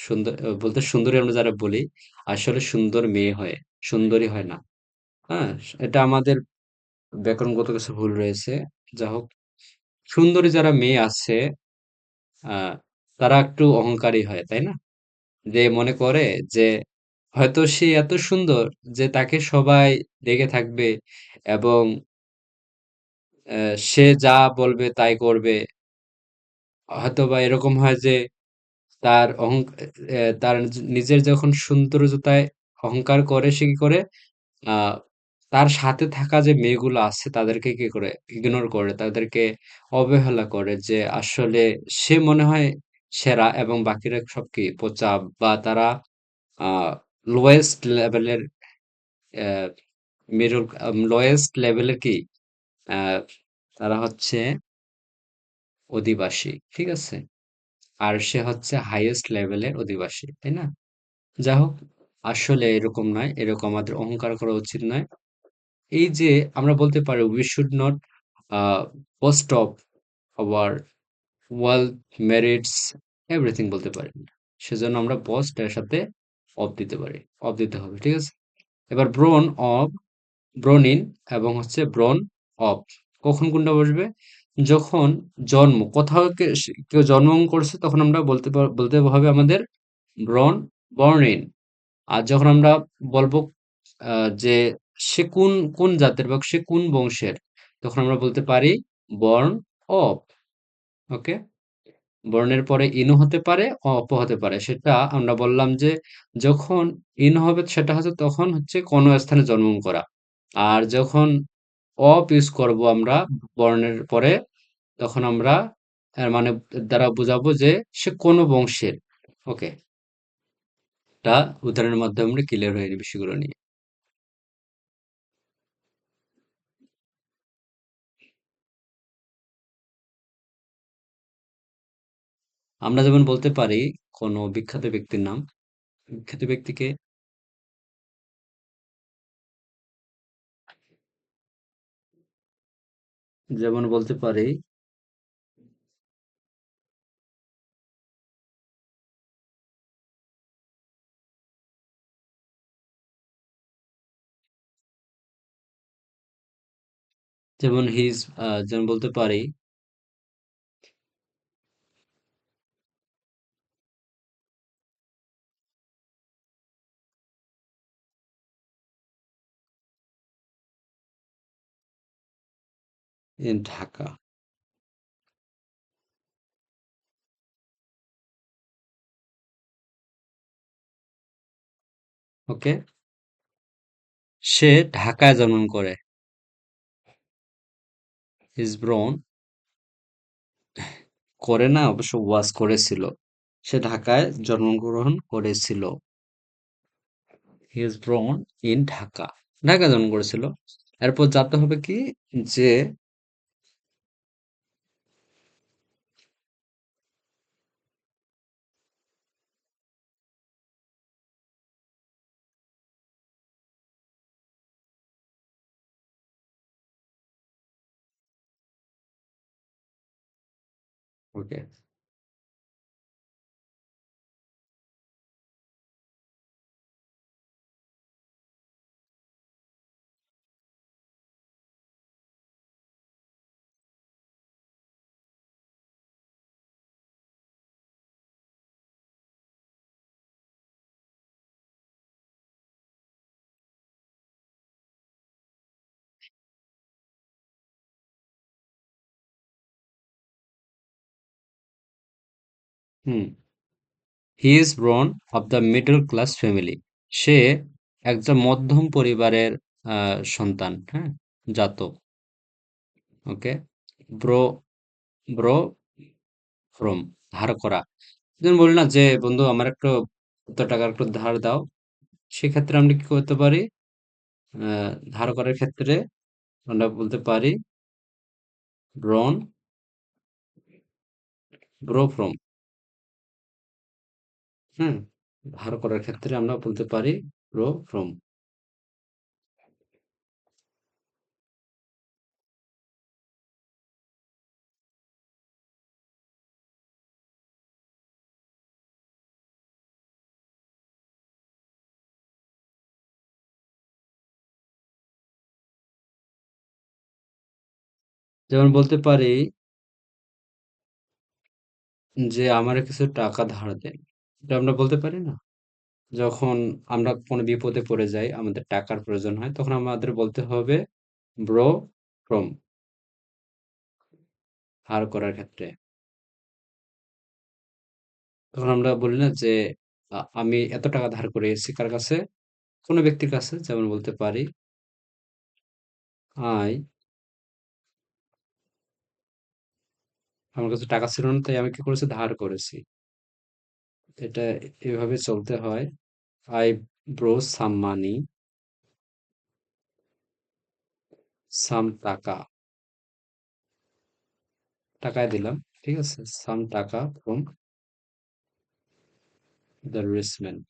সুন্দর বলতে সুন্দরী আমরা যারা বলি, আসলে সুন্দর মেয়ে হয়, সুন্দরী হয় না। হ্যাঁ? এটা আমাদের ব্যাকরণগত কিছু ভুল রয়েছে। যা হোক, সুন্দরী যারা মেয়ে আছে, আ তারা একটু অহংকারী হয়, তাই না? যে মনে করে যে হয়তো সে এত সুন্দর যে তাকে সবাই দেখে থাকবে এবং সে যা বলবে তাই করবে। হয়তোবা এরকম হয় যে তার তার নিজের যখন সৌন্দর্যতায় অহংকার করে, সে কি করে? আ তার সাথে থাকা যে মেয়েগুলো আছে তাদেরকে কি করে? ইগনোর করে, তাদেরকে অবহেলা করে যে আসলে সে মনে হয় সেরা এবং বাকিরা সব কি পচা, বা তারা আ লোয়েস্ট লেভেলের অ্যা লোয়েস্ট লেভেলের কি? অ্যা তারা হচ্ছে অধিবাসী। ঠিক আছে? আর সে হচ্ছে হাইয়েস্ট লেভেলের অধিবাসী। তাই না? যা হোক, আসলে এরকম নয়। এরকম আমাদের অহংকার করা উচিত নয়। এই যে আমরা বলতে পারি we should not boast of our wealth, merits, everything বলতে পারি না। সেজন্য আমরা boast এর সাথে of দিতে পারি। of দিতে হবে। ঠিক আছে? এবার born of, born in এবং হচ্ছে born of, কখন কোনটা বসবে? যখন জন্ম, কোথাও কেউ জন্মগ্রহণ করছে তখন আমরা বলতে হবে আমাদের born, born in। আর যখন আমরা বলবো যে সে কোন জাতের বা সে কোন বংশের, তখন আমরা বলতে পারি born of। ওকে? বর্ণের পরে ইনও হতে পারে, অপও হতে পারে। সেটা আমরা বললাম যে যখন ইন হবে সেটা হচ্ছে তখন হচ্ছে কোনো স্থানে জন্মগ্রহণ করা। আর যখন অপ ইউজ করব আমরা বর্ণের পরে, তখন আমরা এর মানে দ্বারা বোঝাবো যে সে কোন বংশের। ওকে? এটা উদাহরণের মাধ্যমে আমরা ক্লিয়ার হয়ে যাই বিষয়গুলো নিয়ে। আমরা যেমন বলতে পারি কোনো বিখ্যাত ব্যক্তির নাম। বিখ্যাত ব্যক্তিকে যেমন বলতে পারি যেমন বলতে পারি ঢাকা। ওকে? সে ঢাকায় জন্মগ্রহণ করে। ইস ব্রন করে না, অবশ্য ওয়াজ করেছিল। সে ঢাকায় জন্মগ্রহণ করেছিল। He is born in Dhaka. ঢাকায় জন্ম করেছিল। এরপর জানতে হবে কি যে okay. Hmm. He is born of the middle class family. সে একজন মধ্যম পরিবারের সন্তান। হ্যাঁ? জাতক। ওকে? ব্রো ব্রো ফ্রম, ধার করা। যেমন বলি না যে বন্ধু আমার একটু এত টাকার একটু ধার দাও, সেক্ষেত্রে আমরা কি করতে পারি? ধার করার ক্ষেত্রে আমরা বলতে পারি ব্রন, ব্রো ফ্রম। হুম? ধার করার ক্ষেত্রে আমরা বলতে পারি ব্রো ফ্রম। যেমন বলতে পারি যে, "আমারে কিছু টাকা ধার দেন।" এটা আমরা বলতে পারি না? যখন আমরা কোনো বিপদে পড়ে যাই, আমাদের টাকার প্রয়োজন হয়, তখন আমাদের বলতে হবে borrow from ধার করার ক্ষেত্রে। তখন আমরা বলি না যে, "আমি এত টাকা ধার করেছি" কার কাছে? কোনো ব্যক্তির কাছে। যেমন বলতে পারি, "I আমার কাছে টাকা ছিল না, তাই আমি কি করেছি? ধার করেছি।" এটা এভাবে চলতে হয়। "I borrow some money" some টাকা, টাকায় দিলাম। ঠিক আছে? some টাকা from the rich man.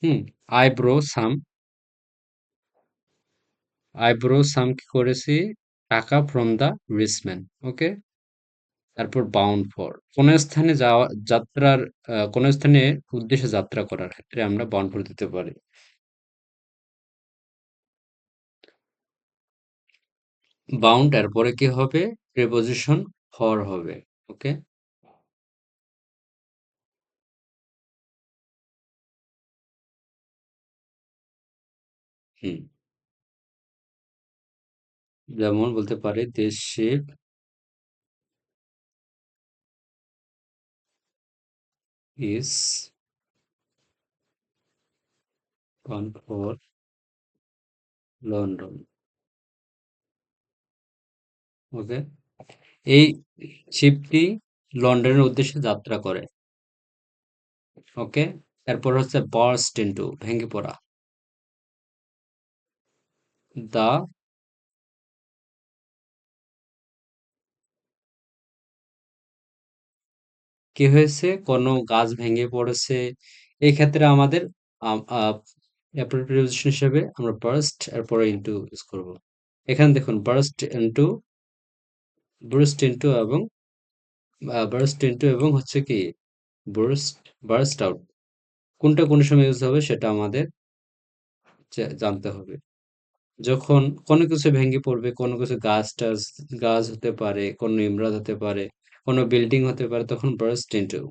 Hmm? I borrow some I borrow some কি করেছি? টাকা from the rich man. ওকে? তারপর bound for কোন স্থানে যাওয়া যাত্রার কোন স্থানে উদ্দেশ্যে যাত্রা করার ক্ষেত্রে আমরা bound for দিতে পারি। bound এর পরে কি হবে? preposition for হবে। ওকে? হুম। যেমন বলতে পারি this ship is bound for London. Okay? এই শিপটি লন্ডনের উদ্দেশ্যে যাত্রা করে। ওকে? এরপর হচ্ছে burst into ভেঙে পড়া। the কি হয়েছে? কোনো গাছ ভেঙে পড়েছে। এই ক্ষেত্রে আমাদের আম আ appropriate preposition হিসেবে আমরা burst এরপরে into ইউজ করব। এখানে দেখুন burst into এবং হচ্ছে কি burst burst out কোনটা কোন সময় ইউজ হবে সেটা আমাদের জানতে হবে। যখন কোনো কিছু ভেঙে পড়বে, কোনো কিছু গাছ হতে পারে, কোনো ইমারত হতে পারে, কোনো বিল্ডিং হতে পারে তখন burst into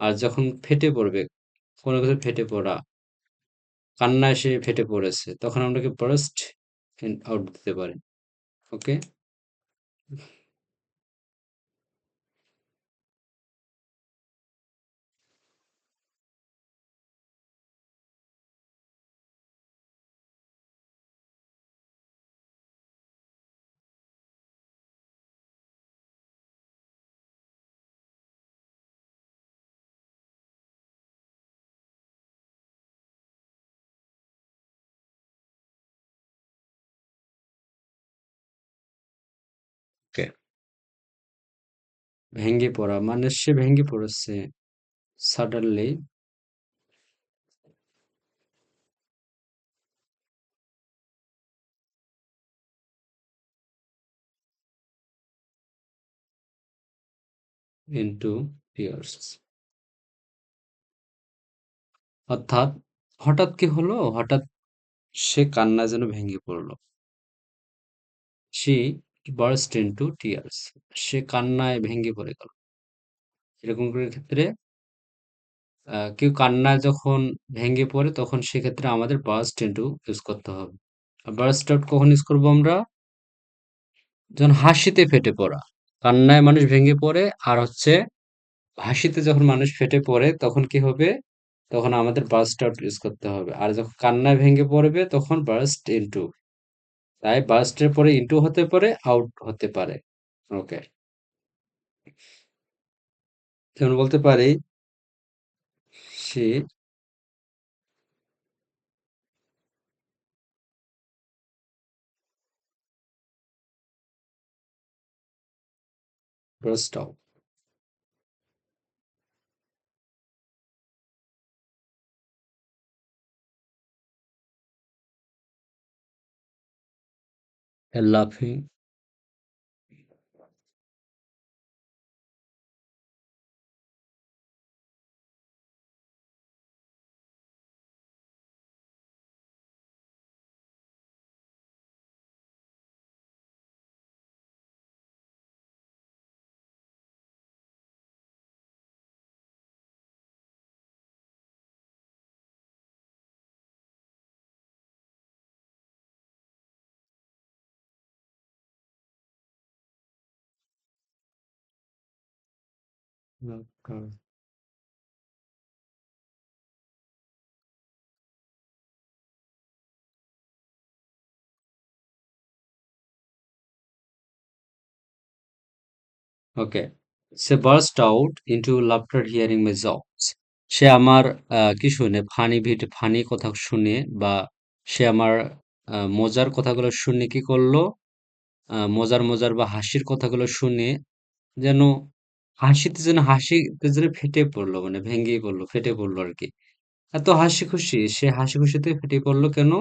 আর যখন ফেটে পড়বে, কোনো কিছু ফেটে পড়া কান্নায় সে ফেটে পড়েছে। তখন আমরা কি burst out দিতে পারি। ওকে? ওকে। ভেঙে পড়া মানে সে ভেঙে পড়েছে। suddenly into tears অর্থাৎ হঠাৎ কি হলো? হঠাৎ সে কান্নায় যেন ভেঙে পড়ল। She burst into tears সে কান্নায় ভেঙে পড়ে গেল। এরকম করে ক্ষেত্রে কেউ কান্নায় যখন ভেঙে পড়ে তখন সেক্ষেত্রে আমাদের burst into ইউজ করতে হবে। আর burst out কখন ইউজ করবো আমরা? যখন হাসিতে ফেটে পড়া। কান্নায় মানুষ ভেঙে পড়ে আর হচ্ছে হাসিতে যখন মানুষ ফেটে পড়ে তখন কি হবে? তখন আমাদের burst out ইউজ করতে হবে। আর যখন কান্নায় ভেঙে পড়বে তখন burst into তাই burst এর পরে into হতে পারে, out হতে পারে। ওকে। যেমন বলতে পারি she burst out laughing okay. সে burst out into laughter hearing my jokes. সে আমার কি শুনে ফানি কথা শুনে বা সে আমার মজার কথাগুলো শুনে কি করলো, মজার বা হাসির কথাগুলো শুনে যেন হাসিতে যেন ফেটে পড়লো, মানে ভেঙে পড়লো, ফেটে পড়লো আর কি। এত হাসি খুশি, সে হাসি খুশিতে ফেটে পড়লো কেন?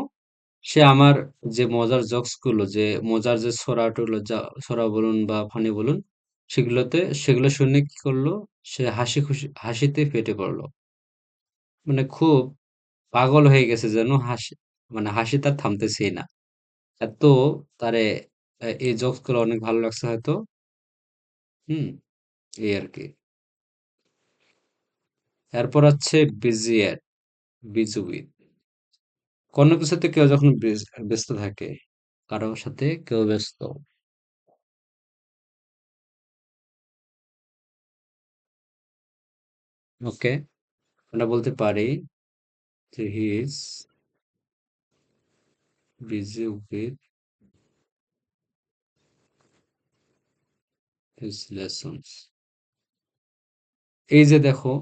সে আমার যে মজার জোকস গুলো, যে মজার যে ছড়া বলুন বা ফানি বলুন, সেগুলো শুনে কি করলো, সে হাসিতে ফেটে পড়লো। মানে খুব পাগল হয়ে গেছে যেন, মানে হাসি তার থামতেছেই না। এত তারে এই জোকস গুলো অনেক ভালো লাগছে হয়তো। হুম, এই আর কি। এরপর হচ্ছে বিজিয়ার, বিজি উইথ। কোনো কিছুতে কেউ যখন ব্যস্ত থাকে, কারোর সাথে কেউ ব্যস্ত। ওকে, আমরা বলতে পারি যে he is busy with his lessons. এই যে দেখো,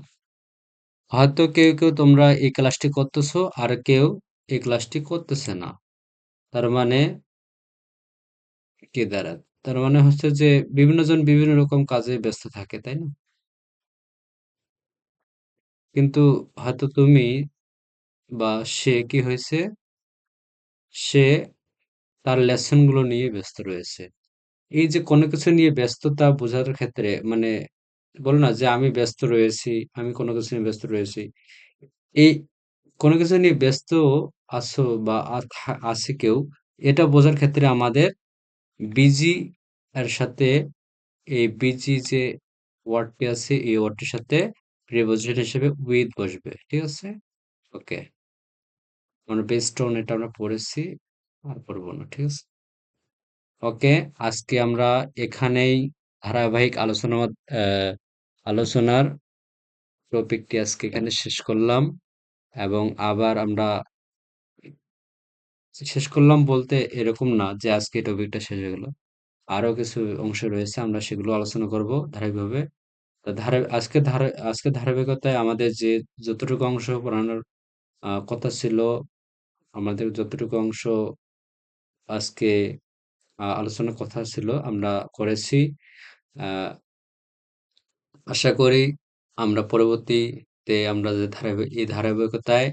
হয়তো কেউ তোমরা এই ক্লাসটি করতেছো আর কেউ এই ক্লাসটি করতেছে না। তার মানে কি দাঁড়ায়? তার মানে হচ্ছে যে বিভিন্ন জন বিভিন্ন রকম কাজে ব্যস্ত থাকে, তাই না? কিন্তু হয়তো তুমি বা সে কি হয়েছে, সে তার লেসন গুলো নিয়ে ব্যস্ত রয়েছে। এই যে কোনো কিছু নিয়ে ব্যস্ততা বোঝার ক্ষেত্রে, মানে বলো না যে আমি ব্যস্ত রয়েছি, আমি কোনো কিছু নিয়ে ব্যস্ত রয়েছি। এই কোনো কিছু নিয়ে ব্যস্ত আছো বা আছে কেউ, এটা বোঝার ক্ষেত্রে আমাদের বিজি এর সাথে, এই বিজি যে ওয়ার্ডটি আছে এই ওয়ার্ডটির সাথে প্রিপোজিশন হিসেবে উইথ বসবে, ঠিক আছে? ওকে, আমরা বেস্ট অন এটা আমরা পড়েছি, আর পড়বো না, ঠিক আছে? ওকে, আজকে আমরা এখানেই ধারাবাহিক আলোচনার টপিকটি আজকে এখানে শেষ করলাম। এবং আবার আমরা শেষ করলাম বলতে এরকম না যে আজকে এই টপিকটা শেষ হয়ে গেল। আরো কিছু অংশ রয়েছে, আমরা সেগুলো আলোচনা করব ধারাবাহিকভাবে। তো আজকে ধারাবাহিকতায় আমাদের যে যতটুকু অংশ পড়ানোর কথা ছিল, আমাদের যতটুকু অংশ আজকে আলোচনার কথা ছিল আমরা করেছি। আহ আশা করি আমরা পরবর্তীতে আমরা যে এই ধারাবাহিকতায়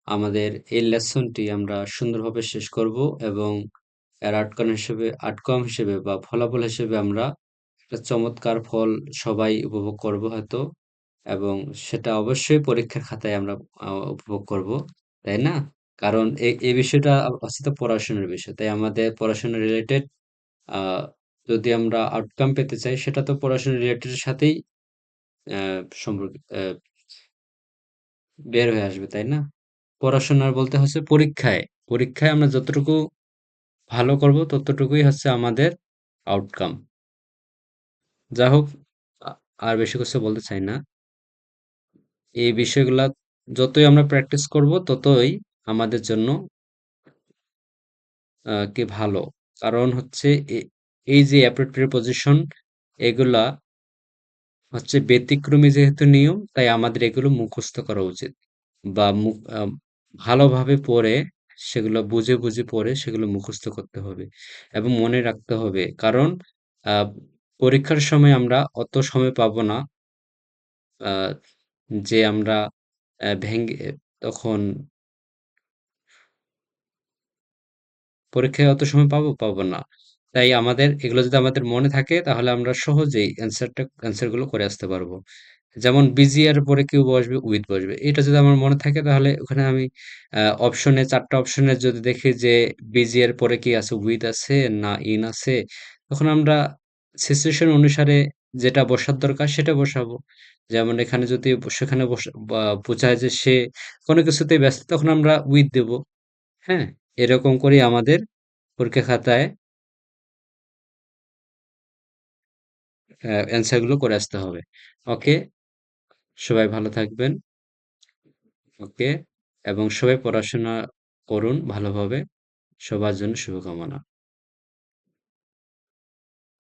আমাদের এই লেসনটি আমরা সুন্দরভাবে শেষ করব, এবং এর আউটকাম হিসেবে বা ফলাফল হিসেবে আমরা একটা চমৎকার ফল সবাই উপভোগ করব হয়তো। এবং সেটা অবশ্যই পরীক্ষার খাতায় আমরা উপভোগ করব, তাই না? কারণ এই বিষয়টা হচ্ছে তো পড়াশোনার বিষয়, তাই আমাদের পড়াশোনা রিলেটেড আহ যদি আমরা আউটকাম পেতে চাই, সেটা তো পড়াশোনা রিলেটেড সাথেই সম্পর্ক বের হয়ে আসবে, তাই না? পড়াশোনার বলতে হচ্ছে পরীক্ষায় আমরা যতটুকু ভালো করব ততটুকুই হচ্ছে আমাদের আউটকাম। যা হোক, আর বেশি কিছু বলতে চাই না। এই বিষয়গুলা যতই আমরা প্র্যাকটিস করব ততই আমাদের জন্য কি ভালো। কারণ হচ্ছে এই যে অ্যাপ্রোপ্রিয়েট প্রিপোজিশন, এগুলা হচ্ছে ব্যতিক্রমী যেহেতু নিয়ম, তাই আমাদের এগুলো মুখস্থ করা উচিত। বা ভালোভাবে পড়ে, সেগুলো বুঝে পড়ে সেগুলো মুখস্থ করতে হবে এবং মনে রাখতে হবে। কারণ আহ, পরীক্ষার সময় আমরা অত সময় পাবো না, আহ, যে আমরা ভেঙে তখন পরীক্ষায় অত সময় পাবো না। তাই আমাদের এগুলো যদি আমাদের মনে থাকে তাহলে আমরা সহজেই অ্যান্সার গুলো করে আসতে পারবো। যেমন বিজি এর পরে কিউ বসবে, উইথ বসবে, এটা যদি আমার মনে থাকে তাহলে ওখানে আমি চারটা অপশনে যদি দেখি যে বিজি এর পরে কি আছে, উইথ আছে না ইন আছে, তখন আমরা সিচুয়েশন অনুসারে যেটা বসার দরকার সেটা বসাবো। যেমন এখানে যদি সেখানে বোঝায় যে সে কোনো কিছুতেই ব্যস্ত, তখন আমরা উইথ দেব। হ্যাঁ, এরকম করেই আমাদের পরীক্ষা খাতায় অ্যান্সার গুলো করে আসতে হবে। ওকে, সবাই ভালো থাকবেন। ওকে? এবং সবাই পড়াশোনা করুন ভালোভাবে। সবার জন্য শুভকামনা।